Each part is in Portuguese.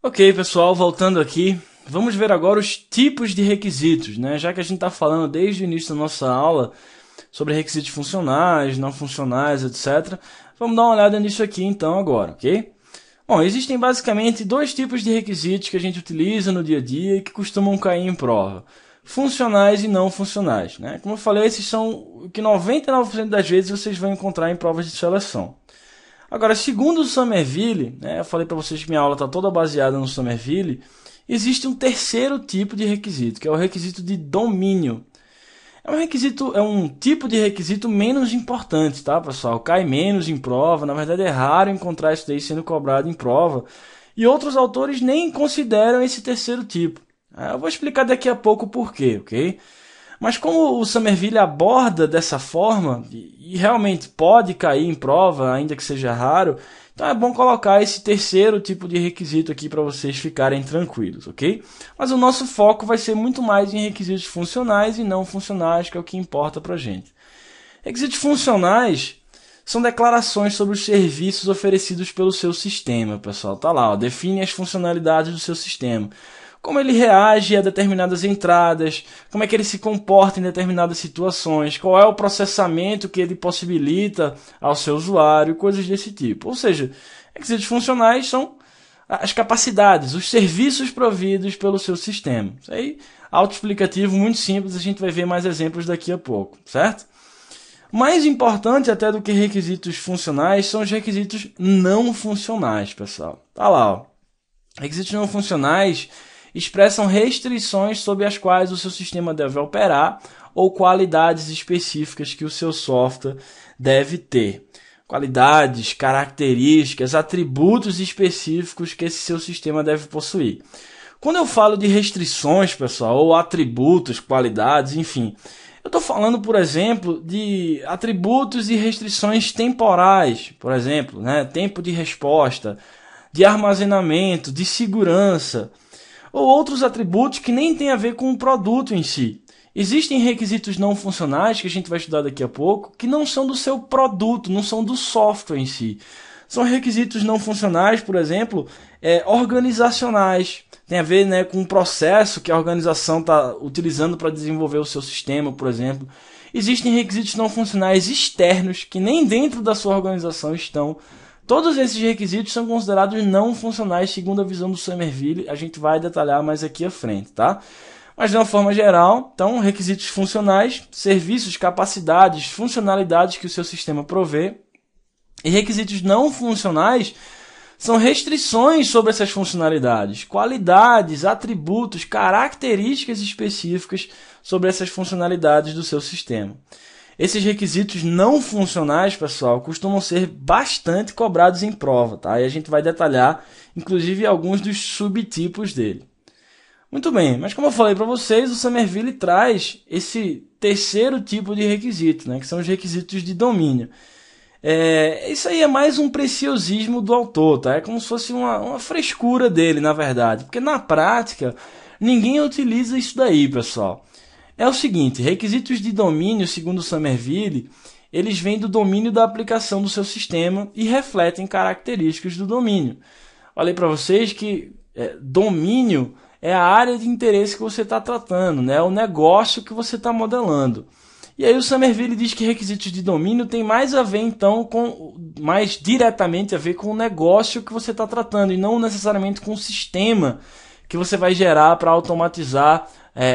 Ok, pessoal, voltando aqui, vamos ver agora os tipos de requisitos, né? Já que a gente está falando desde o início da nossa aula sobre requisitos funcionais, não funcionais, etc. Vamos dar uma olhada nisso aqui então agora, ok? Bom, existem basicamente dois tipos de requisitos que a gente utiliza no dia a dia e que costumam cair em prova. Funcionais e não funcionais, né? Como eu falei, esses são o que 99% das vezes vocês vão encontrar em provas de seleção. Agora, segundo o Somerville, né, eu falei para vocês que minha aula está toda baseada no Somerville, existe um terceiro tipo de requisito, que é o requisito de domínio. É um tipo de requisito menos importante, tá, pessoal? Cai menos em prova, na verdade é raro encontrar isso daí sendo cobrado em prova. E outros autores nem consideram esse terceiro tipo. Eu vou explicar daqui a pouco o porquê, ok? Mas como o Somerville aborda dessa forma, e realmente pode cair em prova, ainda que seja raro, então é bom colocar esse terceiro tipo de requisito aqui para vocês ficarem tranquilos, ok? Mas o nosso foco vai ser muito mais em requisitos funcionais e não funcionais, que é o que importa para a gente. Requisitos funcionais são declarações sobre os serviços oferecidos pelo seu sistema, pessoal. Tá lá, ó, define as funcionalidades do seu sistema. Como ele reage a determinadas entradas, como é que ele se comporta em determinadas situações, qual é o processamento que ele possibilita ao seu usuário, coisas desse tipo. Ou seja, requisitos funcionais são as capacidades, os serviços providos pelo seu sistema. Isso aí, autoexplicativo, muito simples, a gente vai ver mais exemplos daqui a pouco, certo? Mais importante até do que requisitos funcionais são os requisitos não funcionais, pessoal. Tá lá, ó. Requisitos não funcionais expressam restrições sobre as quais o seu sistema deve operar ou qualidades específicas que o seu software deve ter. Qualidades, características, atributos específicos que esse seu sistema deve possuir. Quando eu falo de restrições, pessoal, ou atributos, qualidades, enfim, eu estou falando, por exemplo, de atributos e restrições temporais, por exemplo, né? Tempo de resposta, de armazenamento, de segurança, ou outros atributos que nem têm a ver com o produto em si. Existem requisitos não funcionais, que a gente vai estudar daqui a pouco, que não são do seu produto, não são do software em si. São requisitos não funcionais, por exemplo, organizacionais. Tem a ver, né, com o processo que a organização está utilizando para desenvolver o seu sistema, por exemplo. Existem requisitos não funcionais externos, que nem dentro da sua organização estão. Todos esses requisitos são considerados não funcionais segundo a visão do Somerville. A gente vai detalhar mais aqui à frente, tá? Mas de uma forma geral, então, requisitos funcionais, serviços, capacidades, funcionalidades que o seu sistema provê. E requisitos não funcionais são restrições sobre essas funcionalidades, qualidades, atributos, características específicas sobre essas funcionalidades do seu sistema. Esses requisitos não funcionais, pessoal, costumam ser bastante cobrados em prova, tá? E a gente vai detalhar, inclusive, alguns dos subtipos dele. Muito bem, mas como eu falei para vocês, o Somerville traz esse terceiro tipo de requisito, né? Que são os requisitos de domínio. Isso aí é mais um preciosismo do autor, tá? É como se fosse uma frescura dele, na verdade. Porque na prática, ninguém utiliza isso daí, pessoal. É o seguinte, requisitos de domínio, segundo Somerville, eles vêm do domínio da aplicação do seu sistema e refletem características do domínio. Falei para vocês que domínio é a área de interesse que você está tratando, né? É o negócio que você está modelando. E aí o Somerville diz que requisitos de domínio tem mais a ver, então, mais diretamente a ver com o negócio que você está tratando e não necessariamente com o sistema que você vai gerar para automatizar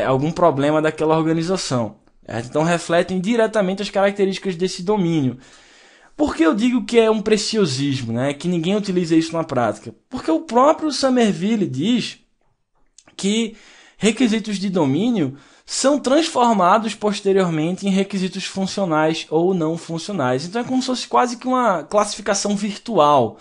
algum problema daquela organização. Então refletem diretamente as características desse domínio. Por que eu digo que é um preciosismo, né? Que ninguém utiliza isso na prática? Porque o próprio Somerville diz que requisitos de domínio são transformados posteriormente em requisitos funcionais ou não funcionais. Então é como se fosse quase que uma classificação virtual,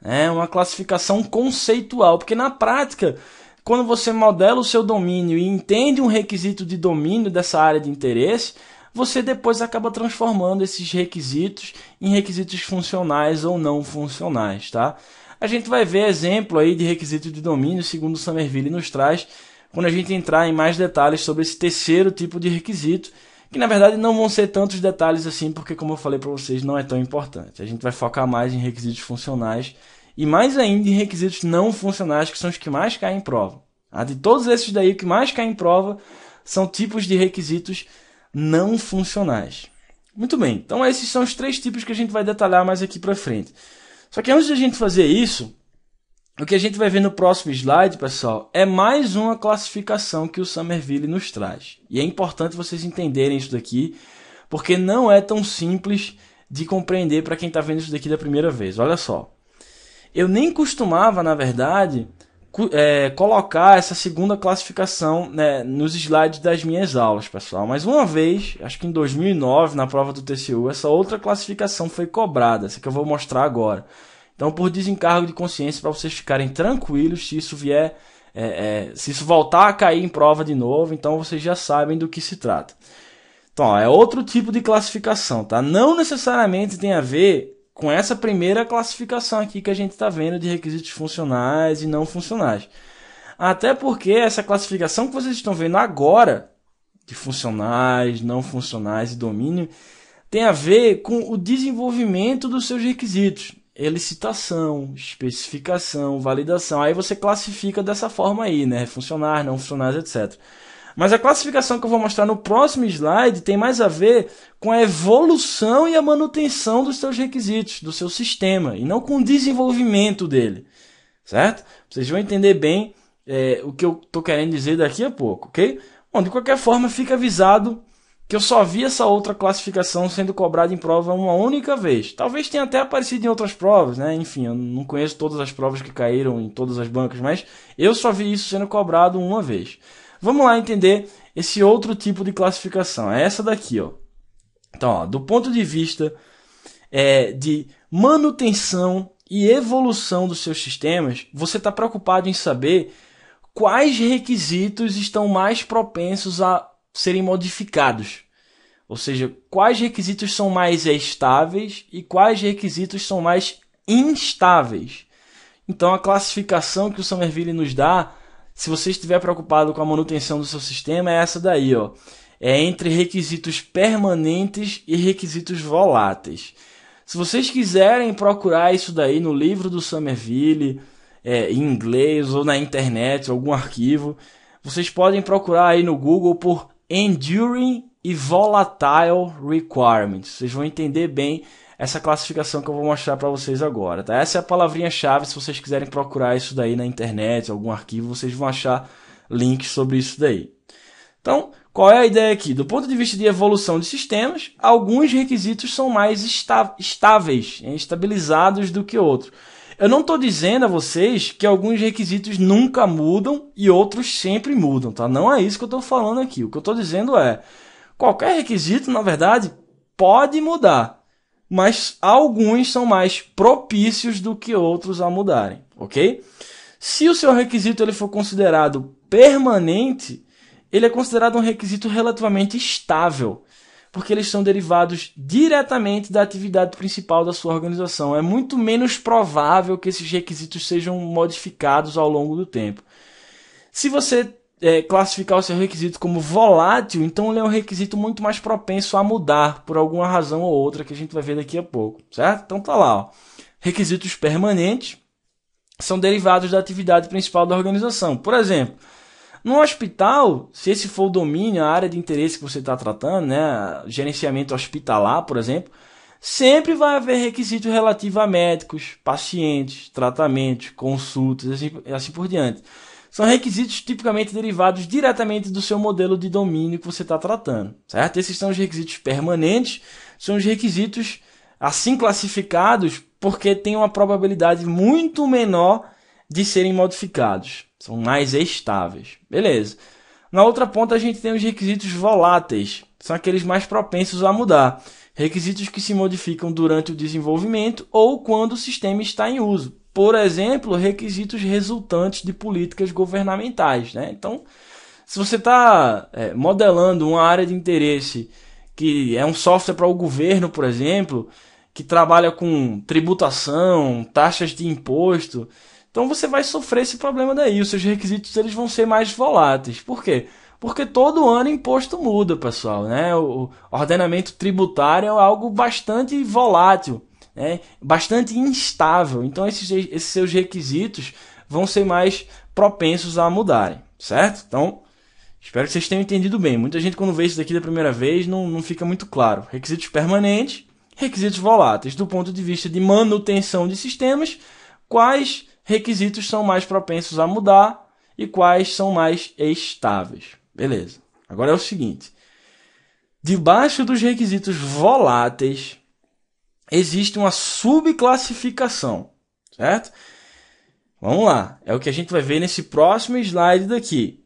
né? Uma classificação conceitual, porque na prática, quando você modela o seu domínio e entende um requisito de domínio dessa área de interesse, você depois acaba transformando esses requisitos em requisitos funcionais ou não funcionais, tá? A gente vai ver exemplo aí de requisito de domínio, segundo o Somerville nos traz, quando a gente entrar em mais detalhes sobre esse terceiro tipo de requisito, que na verdade não vão ser tantos detalhes assim, porque como eu falei para vocês, não é tão importante. A gente vai focar mais em requisitos funcionais e mais ainda em requisitos não funcionais, que são os que mais caem em prova. De todos esses daí, o que mais cai em prova são tipos de requisitos não funcionais. Muito bem, então esses são os 3 tipos que a gente vai detalhar mais aqui para frente. Só que antes de a gente fazer isso, o que a gente vai ver no próximo slide, pessoal, é mais uma classificação que o Somerville nos traz. E é importante vocês entenderem isso daqui, porque não é tão simples de compreender para quem está vendo isso daqui da primeira vez. Olha só, eu nem costumava, na verdade, colocar essa segunda classificação, né, nos slides das minhas aulas, pessoal. Mas uma vez, acho que em 2009, na prova do TCU, essa outra classificação foi cobrada, essa que eu vou mostrar agora. Então, por desencargo de consciência, para vocês ficarem tranquilos, se isso vier, se isso voltar a cair em prova de novo, então vocês já sabem do que se trata. Então, ó, é outro tipo de classificação, tá? Não necessariamente tem a ver com essa primeira classificação aqui que a gente está vendo de requisitos funcionais e não funcionais. Até porque essa classificação que vocês estão vendo agora, de funcionais, não funcionais e domínio, tem a ver com o desenvolvimento dos seus requisitos. Elicitação, especificação, validação. Aí você classifica dessa forma aí, né? Funcionais, não funcionais, etc. Mas a classificação que eu vou mostrar no próximo slide tem mais a ver com a evolução e a manutenção dos seus requisitos, do seu sistema, e não com o desenvolvimento dele, certo? Vocês vão entender bem o que eu estou querendo dizer daqui a pouco, ok? Bom, de qualquer forma, fica avisado que eu só vi essa outra classificação sendo cobrada em prova uma única vez. Talvez tenha até aparecido em outras provas, né? Enfim, eu não conheço todas as provas que caíram em todas as bancas, mas eu só vi isso sendo cobrado uma vez. Vamos lá entender esse outro tipo de classificação. É essa daqui, ó. Então, ó, do ponto de vista de manutenção e evolução dos seus sistemas, você está preocupado em saber quais requisitos estão mais propensos a serem modificados. Ou seja, quais requisitos são mais estáveis e quais requisitos são mais instáveis. Então, a classificação que o Somerville nos dá, se você estiver preocupado com a manutenção do seu sistema, é essa daí, ó. É entre requisitos permanentes e requisitos voláteis. Se vocês quiserem procurar isso daí no livro do Somerville, em inglês ou na internet, algum arquivo, vocês podem procurar aí no Google por Enduring e Volatile Requirements. Vocês vão entender bem essa classificação que eu vou mostrar para vocês agora, tá? Essa é a palavrinha-chave. Se vocês quiserem procurar isso daí na internet, algum arquivo, vocês vão achar links sobre isso daí. Então, qual é a ideia aqui? Do ponto de vista de evolução de sistemas, alguns requisitos são mais estáveis, estabilizados do que outros. Eu não estou dizendo a vocês que alguns requisitos nunca mudam e outros sempre mudam, tá? Não é isso que eu estou falando aqui. O que eu estou dizendo é, qualquer requisito, na verdade, pode mudar, mas alguns são mais propícios do que outros a mudarem, ok? Se o seu requisito ele for considerado permanente, ele é considerado um requisito relativamente estável, porque eles são derivados diretamente da atividade principal da sua organização. É muito menos provável que esses requisitos sejam modificados ao longo do tempo. Se você classificar o seu requisito como volátil, então ele é um requisito muito mais propenso a mudar por alguma razão ou outra que a gente vai ver daqui a pouco, certo? Então tá lá, ó. Requisitos permanentes são derivados da atividade principal da organização. Por exemplo, no hospital, se esse for o domínio, a área de interesse que você está tratando, né, gerenciamento hospitalar, por exemplo, sempre vai haver requisito relativo a médicos, pacientes, tratamentos, consultas, assim por diante. São requisitos tipicamente derivados diretamente do seu modelo de domínio que você está tratando, certo? Esses são os requisitos permanentes, são os requisitos assim classificados porque têm uma probabilidade muito menor de serem modificados. São mais estáveis. Beleza. Na outra ponta a gente tem os requisitos voláteis. São aqueles mais propensos a mudar. Requisitos que se modificam durante o desenvolvimento ou quando o sistema está em uso. Por exemplo, requisitos resultantes de políticas governamentais, né? Então, se você está modelando uma área de interesse que é um software para o governo, por exemplo, que trabalha com tributação, taxas de imposto, então você vai sofrer esse problema daí. Os seus requisitos eles vão ser mais voláteis. Por quê? Porque todo ano o imposto muda, pessoal, né? O ordenamento tributário é algo bastante volátil. né, bastante instável. Então esses seus requisitos vão ser mais propensos a mudarem, certo? Então, espero que vocês tenham entendido bem. Muita gente, quando vê isso daqui da primeira vez, não fica muito claro. Requisitos permanentes, requisitos voláteis. Do ponto de vista de manutenção de sistemas, quais requisitos são mais propensos a mudar e quais são mais estáveis. Beleza. Agora é o seguinte. Debaixo dos requisitos voláteis, existe uma subclassificação, certo? Vamos lá. É o que a gente vai ver nesse próximo slide daqui.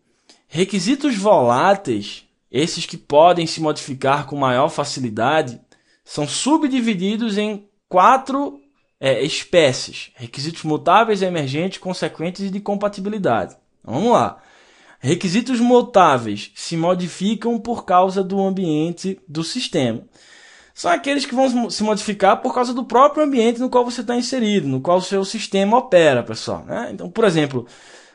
Requisitos voláteis, esses que podem se modificar com maior facilidade, são subdivididos em 4 espécies. Requisitos mutáveis, emergentes, consequentes e de compatibilidade. Vamos lá. Requisitos mutáveis se modificam por causa do ambiente do sistema. São aqueles que vão se modificar por causa do próprio ambiente no qual você está inserido, no qual o seu sistema opera, pessoal, né? Então, por exemplo,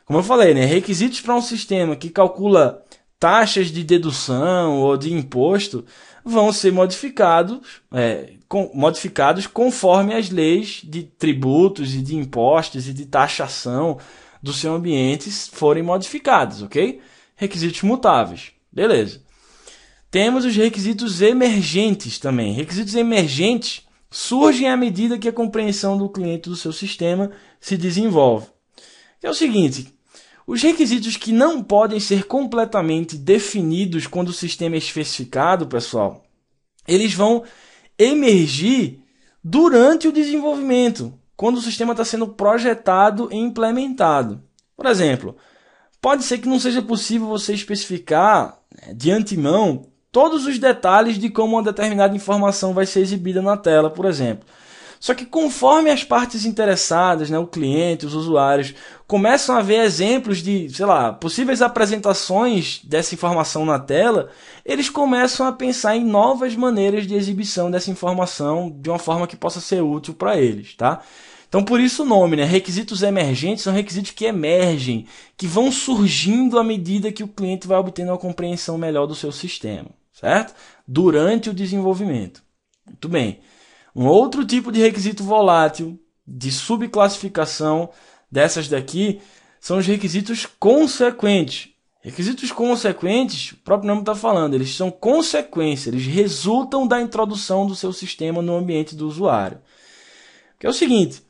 como eu falei, né, requisitos para um sistema que calcula taxas de dedução ou de imposto vão ser modificados conforme as leis de tributos e de impostos e de taxação do seu ambiente forem modificados, ok? Requisitos mutáveis, beleza. Temos os requisitos emergentes também. Requisitos emergentes surgem à medida que a compreensão do cliente do seu sistema se desenvolve. É o seguinte, os requisitos que não podem ser completamente definidos quando o sistema é especificado, pessoal, eles vão emergir durante o desenvolvimento, quando o sistema está sendo projetado e implementado. Por exemplo, pode ser que não seja possível você especificar de antemão todos os detalhes de como uma determinada informação vai ser exibida na tela, por exemplo. Só que conforme as partes interessadas, né, o cliente, os usuários, começam a ver exemplos de, possíveis apresentações dessa informação na tela, eles começam a pensar em novas maneiras de exibição dessa informação de uma forma que possa ser útil para eles, tá? Então, por isso o nome, né? Requisitos emergentes são requisitos que emergem, que vão surgindo à medida que o cliente vai obtendo uma compreensão melhor do seu sistema, certo? Durante o desenvolvimento. Muito bem. Um outro tipo de requisito volátil, de subclassificação dessas daqui, são os requisitos consequentes. Requisitos consequentes, o próprio nome está falando, eles são consequência, eles resultam da introdução do seu sistema no ambiente do usuário. Que é o seguinte,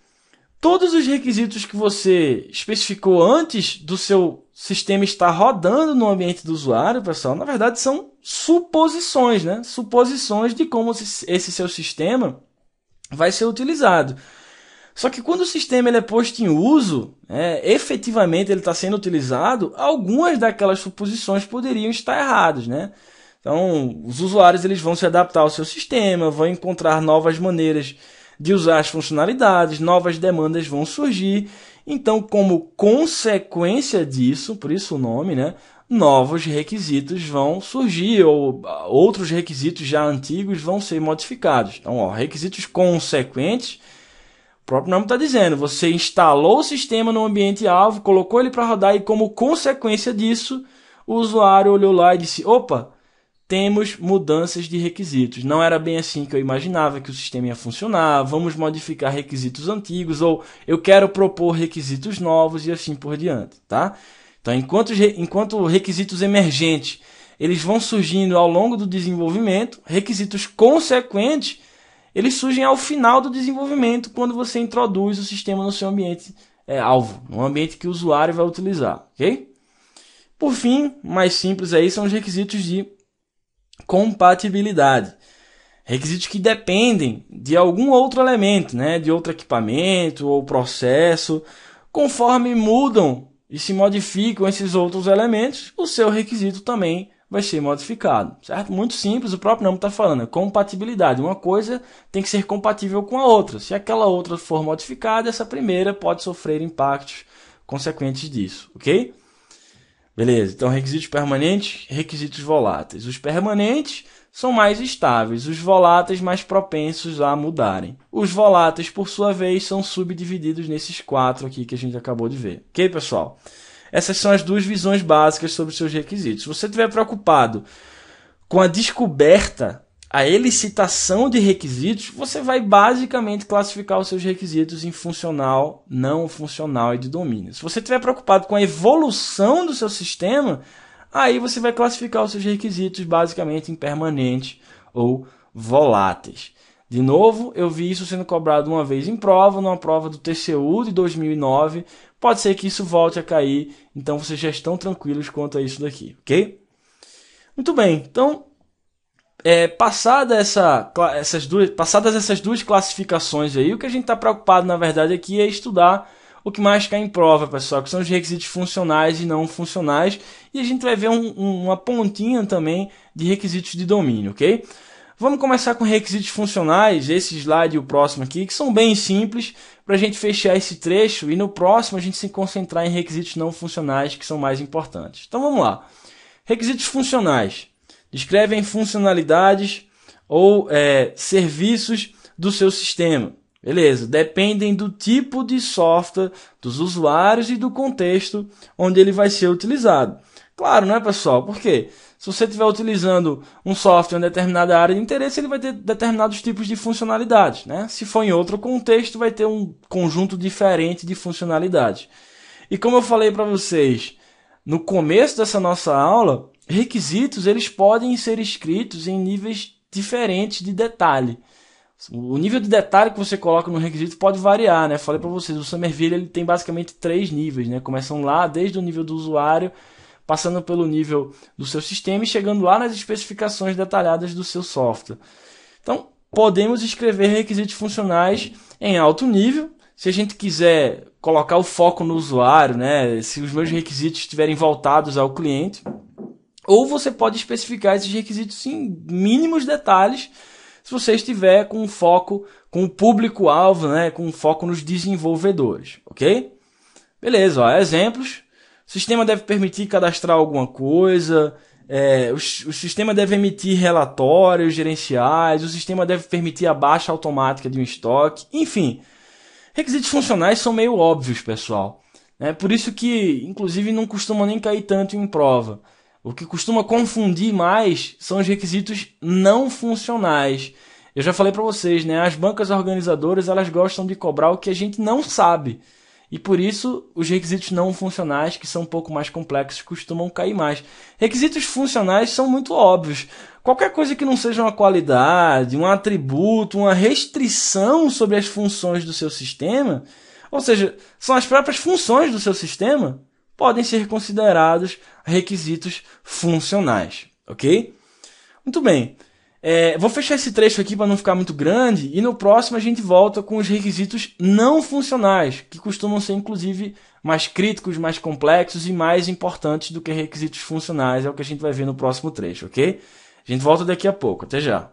todos os requisitos que você especificou antes do seu sistema estar rodando no ambiente do usuário, pessoal, na verdade são suposições, né? Suposições de como esse seu sistema vai ser utilizado. Só que quando o sistema ele é posto em uso, efetivamente ele está sendo utilizado, algumas daquelas suposições poderiam estar erradas, né? Então, os usuários eles vão se adaptar ao seu sistema, vão encontrar novas maneiras de usar as funcionalidades, novas demandas vão surgir. Então, como consequência disso, por isso o nome, né, novos requisitos vão surgir, ou outros requisitos já antigos vão ser modificados. Então, requisitos consequentes, o próprio nome está dizendo, você instalou o sistema no ambiente-alvo, colocou ele para rodar e como consequência disso, o usuário olhou lá e disse, opa, temos mudanças de requisitos. Não era bem assim que eu imaginava que o sistema ia funcionar, vamos modificar requisitos antigos, ou eu quero propor requisitos novos e assim por diante, tá? Então, enquanto requisitos emergentes, eles vão surgindo ao longo do desenvolvimento, requisitos consequentes, eles surgem ao final do desenvolvimento, quando você introduz o sistema no seu ambiente alvo, no ambiente que o usuário vai utilizar, ok? Por fim, mais simples aí, são os requisitos de compatibilidade. Requisitos que dependem de algum outro elemento, né? De outro equipamento ou processo. Conforme mudam e se modificam esses outros elementos, o seu requisito também vai ser modificado, certo? Muito simples, o próprio nome está falando, é compatibilidade. Uma coisa tem que ser compatível com a outra. Se aquela outra for modificada, essa primeira pode sofrer impactos consequentes disso, ok? Beleza, então requisitos permanentes, requisitos voláteis. Os permanentes são mais estáveis, os voláteis mais propensos a mudarem. Os voláteis, por sua vez, são subdivididos nesses 4 aqui que a gente acabou de ver. Ok, pessoal? Essas são as 2 visões básicas sobre os seus requisitos. Se você estiver preocupado com a descoberta a elicitação de requisitos, você vai basicamente classificar os seus requisitos em funcional, não funcional e de domínio. Se você estiver preocupado com a evolução do seu sistema, aí você vai classificar os seus requisitos basicamente em permanentes ou voláteis. De novo, eu vi isso sendo cobrado uma vez em prova, numa prova do TCU de 2009. Pode ser que isso volte a cair, então vocês já estão tranquilos quanto a isso daqui, ok? Muito bem, então, passadas essas duas classificações aí, o que a gente está preocupado, na verdade, aqui é estudar o que mais cai em prova, pessoal, que são os requisitos funcionais e não funcionais, e a gente vai ver uma pontinha também de requisitos de domínio, ok? Vamos começar com requisitos funcionais, esse slide e o próximo aqui, que são bem simples, para a gente fechar esse trecho, e no próximo a gente se concentrar em requisitos não funcionais, que são mais importantes. Então vamos lá. Requisitos funcionais. Descrevem funcionalidades ou serviços do seu sistema. Beleza, dependem do tipo de software, dos usuários e do contexto onde ele vai ser utilizado. Claro, né, pessoal? Por quê? Se você estiver utilizando um software em determinada área de interesse, ele vai ter determinados tipos de funcionalidades, né? Se for em outro contexto, vai ter um conjunto diferente de funcionalidades. E como eu falei para vocês no começo dessa nossa aula, requisitos eles podem ser escritos em níveis diferentes de detalhe. O nível de detalhe que você coloca no requisito pode variar, né? Falei para vocês, o Somerville ele tem basicamente 3 níveis, né? Começam lá desde o nível do usuário, passando pelo nível do seu sistema e chegando lá nas especificações detalhadas do seu software. Então, podemos escrever requisitos funcionais em alto nível. Se a gente quiser colocar o foco no usuário, né? Se os meus requisitos estiverem voltados ao cliente, ou você pode especificar esses requisitos em mínimos detalhes, se você estiver com foco, com o público-alvo, né? Com foco nos desenvolvedores, ok? Beleza, ó, exemplos. O sistema deve permitir cadastrar alguma coisa, o sistema deve emitir relatórios gerenciais, o sistema deve permitir a baixa automática de um estoque, enfim. Requisitos funcionais são meio óbvios, pessoal. Por isso que, inclusive, não costumam nem cair tanto em prova. O que costuma confundir mais são os requisitos não funcionais. Eu já falei para vocês, né? As bancas organizadoras elas gostam de cobrar o que a gente não sabe. E por isso, os requisitos não funcionais, que são um pouco mais complexos, costumam cair mais. Requisitos funcionais são muito óbvios. Qualquer coisa que não seja uma qualidade, um atributo, uma restrição sobre as funções do seu sistema, ou seja, são as próprias funções do seu sistema, podem ser considerados requisitos funcionais. Ok? Muito bem. Vou fechar esse trecho aqui para não ficar muito grande e no próximo a gente volta com os requisitos não funcionais, que costumam ser inclusive mais críticos, mais complexos e mais importantes do que requisitos funcionais. É o que a gente vai ver no próximo trecho, ok? A gente volta daqui a pouco. Até já!